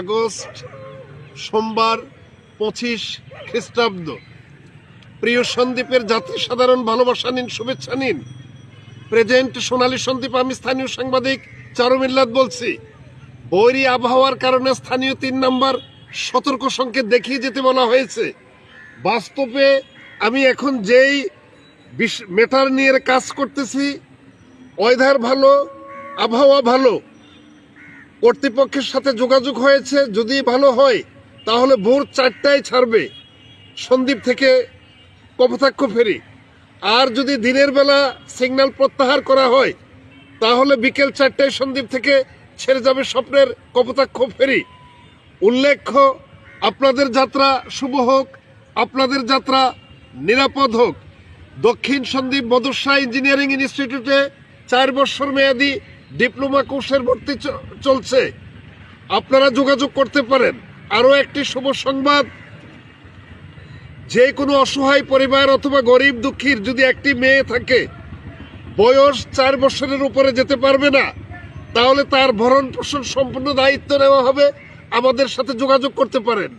August সোমবার 25 খ্রিস্টাব্দ। প্রিয় সন্দ্বীপের যাত্রী সাধারণ ভালোবাসা নিন, শুভেচ্ছা নিন। প্রেজেন্ট সোনালী সন্দ্বীপ। আমি স্থানীয় সাংবাদিক চারু মিল্লাত বলছি। বৈরী আবহাওয়ার কারণে স্থানীয় 3 নম্বর সতর্ক সংকেত দেখিয়ে যেতে বলা হয়েছে। বাস্তবে আমি এখন যেই মেটার নিয়ে কাজ করতেছি, ওয়েদার ভালো, আবহাওয়া ভালো, কর্তৃপক্ষের সাথে যোগাযোগ হয়েছে। যদি ভালো হয় তাহলে ভোর 4টায় ছাড়বে সন্দ্বীপ থেকে কপোতাক্ষ ফেরি। আর যদি দিনের বেলা সিগন্যাল প্রত্যাহার করা হয় তাহলে বিকেল 4টায় সন্দ্বীপ থেকে ছেড়ে যাবে স্বপ্নের কপোতাক্ষ ফেরি। উল্লেখ্য, আপনাদের যাত্রা শুভ হোক, আপনাদের যাত্রা নিরাপদ হোক। দক্ষিণ সন্দ্বীপ মদরসা ইঞ্জিনিয়ারিং ইনস্টিটিউটে 4 বছর মেয়াদী ডিপ্লোমা কোর্সের ভর্তি চলছে, আপনারা যোগাযোগ করতে পারেন। আরও একটি শুভ সংবাদ, যে কোনো অসহায় পরিবার অথবা গরিব দুঃখীর যদি একটি মেয়ে থাকে, বয়স 4 বছরের উপরে যেতে পারবে না, তাহলে তার ভরণ পোষণ সম্পূর্ণ দায়িত্ব নেওয়া হবে। আমাদের সাথে যোগাযোগ করতে পারেন।